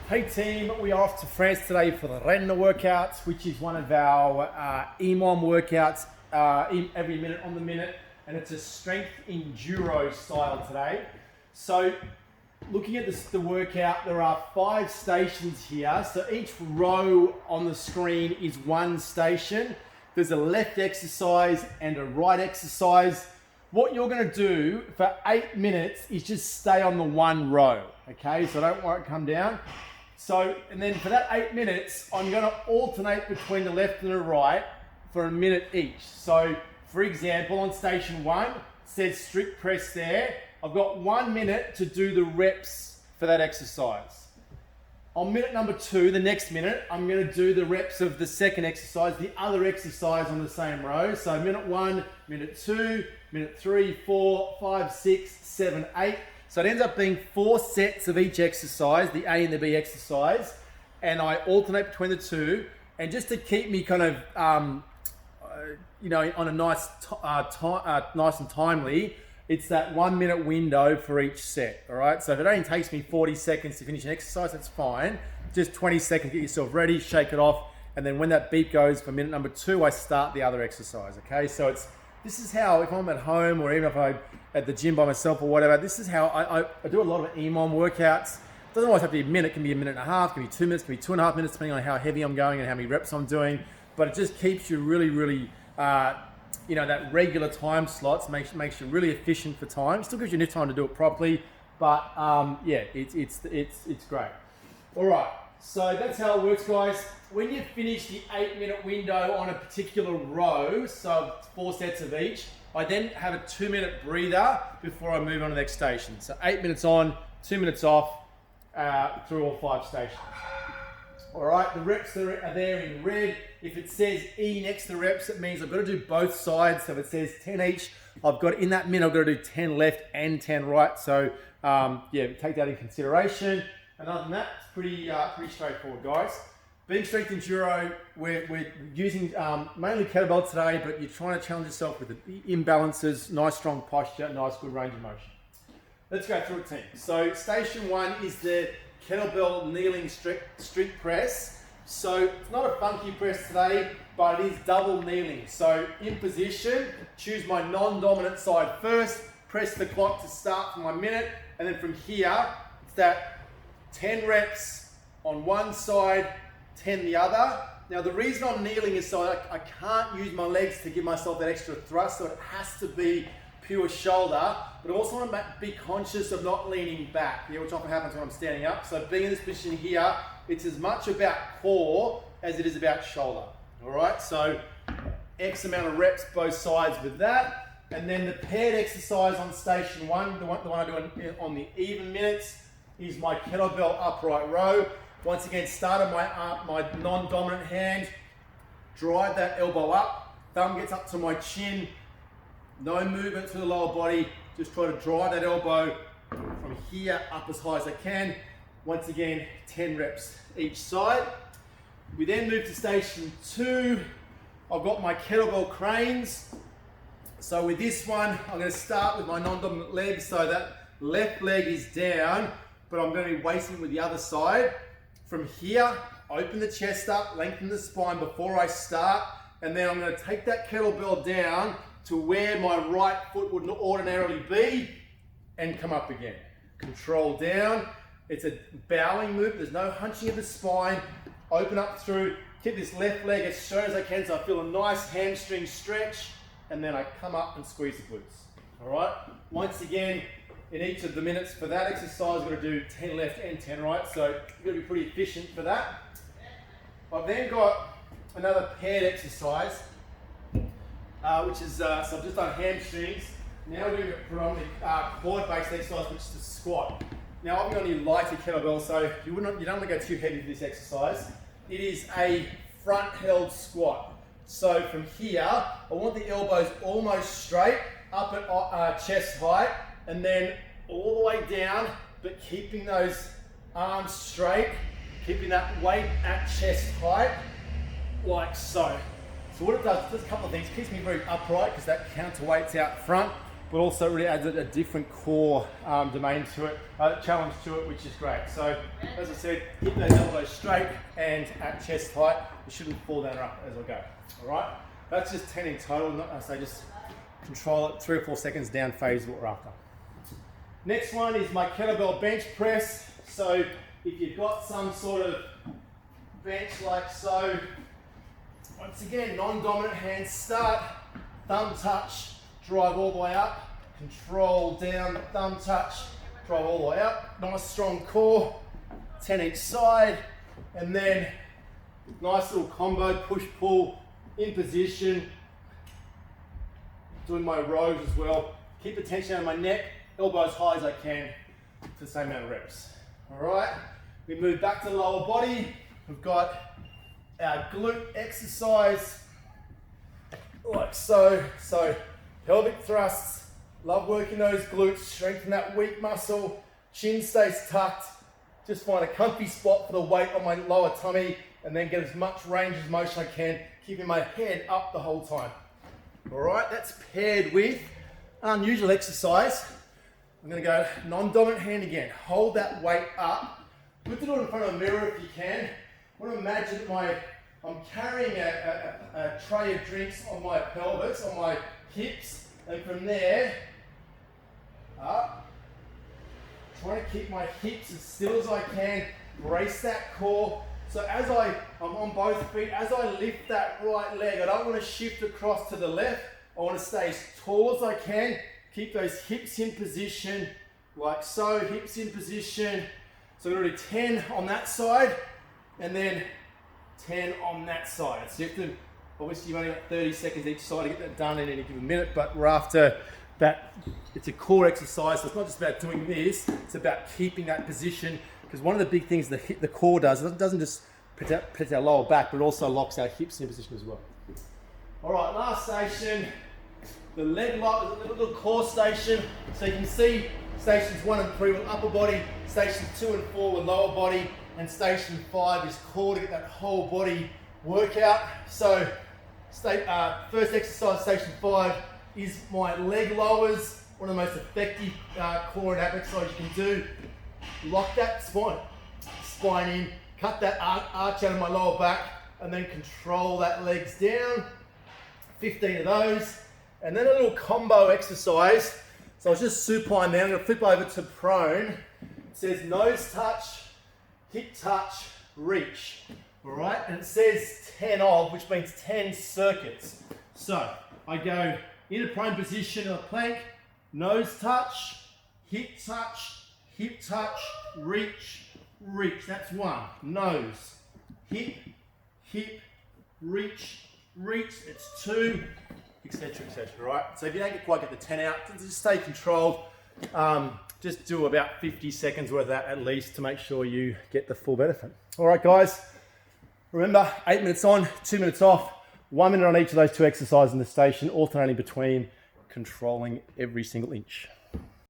Hey team, we are off to France today for the Rennes workouts, which is one of our EMOM workouts, every minute on the minute, and it's a strength enduro style today. So looking at the workout, there are 5 stations here. So each row on the screen is one station. There's a left exercise and a right exercise. What you're gonna do for 8 minutes is just stay on the one row, okay? So don't worry, come down. So, and then for that 8 minutes, I'm gonna alternate between the left and the right for a minute each. So, for example, on station 1, it says strict press there. I've got 1 minute to do the reps for that exercise. On minute number 2, the next minute, I'm gonna do the reps of the second exercise, the other exercise on the same row. So minute 1, minute 2, minute 3, 4, 5, 6, 7, 8. So it ends up being 4 sets of each exercise, the A and the B exercise, and I alternate between the two. And just to keep me kind of, on a nice and timely, it's that 1 minute window for each set, all right? So if it only takes me 40 seconds to finish an exercise, that's fine. Just 20 seconds, get yourself ready, shake it off, and then when that beep goes for minute number 2, I start the other exercise, okay? So this is how, if I'm at home or even if I'm at the gym by myself or whatever, this is how I do a lot of EMOM workouts. It doesn't always have to be a minute, it can be a minute and a half, it can be 2 minutes, it can be 2.5 minutes, depending on how heavy I'm going and how many reps I'm doing. But it just keeps you really, that regular time slots, makes you really efficient for time. Still gives you enough time to do it properly, but yeah, it's great. All right, so that's how it works, guys. When you finish the 8-minute window on a particular row, so 4 sets of each, I then have a 2-minute breather before I move on to the next station. So 8 minutes on, 2 minutes off, through all 5 stations. All right, the reps are there in red. If it says E next to the reps, it means I've got to do both sides. So if it says 10 each, in that minute, I've got to do 10 left and 10 right. So yeah, take that in consideration. And other than that, it's pretty straightforward, guys. Being strength enduro, we're using mainly kettlebell today, but you're trying to challenge yourself with the imbalances, nice strong posture, nice good range of motion. Let's go through it, team. So station 1 is the kettlebell kneeling strict press. So it's not a funky press today, but it is double kneeling. So in position, choose my non-dominant side first, press the clock to start for my minute, and then from here, it's that 10 reps on one side, 10 the other. Now the reason I'm kneeling is so I can't use my legs to give myself that extra thrust, so it has to be pure shoulder, but I also want to be conscious of not leaning back, which often happens when I'm standing up. So being in this position here, it's as much about core as it is about shoulder. All right, so X amount of reps both sides with that. And then the paired exercise on station 1, the one I do on the even minutes, is my kettlebell upright row. Once again, start on my non-dominant hand, drive that elbow up, thumb gets up to my chin, no movement through the lower body, just try to drive that elbow from here up as high as I can. Once again, 10 reps each side. We then move to station 2. I've got my kettlebell cranes. So with this one, I'm going to start with my non-dominant leg, so that left leg is down, but I'm going to be weighting with the other side. From here, open the chest up, lengthen the spine before I start, and then I'm going to take that kettlebell down to where my right foot would ordinarily be and come up again. Control down. It's a bowing move. There's no hunching of the spine. Open up through, keep this left leg as straight as I can so I feel a nice hamstring stretch, and then I come up and squeeze the glutes. All right? Once again, in each of the minutes for that exercise, we're going to do 10 left and 10 right, so you've got to be pretty efficient for that. I've then got another paired exercise, which is, so I've just done hamstrings. Now we're doing a predominantly quad-based exercise, which is the squat. Now I'm going to lighter kettlebell, so you don't want to go too heavy for this exercise. It is a front-held squat. So from here, I want the elbows almost straight, up at chest height, and then all the way down, but keeping those arms straight, keeping that weight at chest height, like so. So what it does a couple of things. It keeps me very upright because that counterweight's out front. but also it really adds a different core domain to it, challenge to it, which is great. So as I said, keep those elbows straight and at chest height. You shouldn't fall down or up as I go. All right, that's just 10 in total. Not, I say just control it 3 or 4 seconds down phase what we're after. Next one is my kettlebell bench press. So if you've got some sort of bench like so, once again, non-dominant hands start, thumb touch, drive all the way up, control down, thumb touch, drive all the way up. Nice strong core, 10 each side, and then nice little combo, push-pull, in position, doing my rows as well. Keep the tension on my neck, elbow as high as I can for the same amount of reps. All right, we move back to the lower body. We've got our glute exercise, like so. So pelvic thrusts, love working those glutes, strengthen that weak muscle, chin stays tucked. Just find a comfy spot for the weight on my lower tummy and then get as much range of motion I can, keeping my head up the whole time. All right, that's paired with an unusual exercise. I'm gonna go non-dominant hand again. Hold that weight up. Good to do it in front of a mirror if you can. I want to imagine I'm carrying a tray of drinks on my pelvis, on my hips, and from there, up. Trying to keep my hips as still as I can, brace that core. So as I'm on both feet, as I lift that right leg, I don't want to shift across to the left. I want to stay as tall as I can. Keep those hips in position, like so, hips in position. So we're going to do 10 on that side, and then 10 on that side. So you have to, obviously you've only got 30 seconds each side to get that done in any given minute, but we're after that. It's a core exercise, so it's not just about doing this, it's about keeping that position, because one of the big things the core does, it doesn't just protect our lower back, but it also locks our hips in position as well. All right, last station, the leg lock, the little core station. So you can see stations 1 and 3 with upper body, stations 2 and 4 with lower body, and station 5 is core to get that whole body workout. So first exercise, station 5, is my leg lowers, one of the most effective core and ab exercise you can do. Lock that spine in, cut that arch out of my lower back, and then control that legs down. 15 of those. And then a little combo exercise. So I was just supine there. I'm going to flip over to prone. It says nose touch, hip touch, reach. All right, and it says 10 of, which means 10 circuits. So I go in a prone position of a plank, nose touch, hip touch, reach, reach. That's 1. Nose, hip, reach, it's 2, etc., right? So if you don't quite get the 10 out, just stay controlled. Just do about 50 seconds worth of that at least to make sure you get the full benefit. All right, guys, remember 8 minutes on, 2 minutes off, 1 minute on each of those 2 exercises in the station, alternating between controlling every single inch.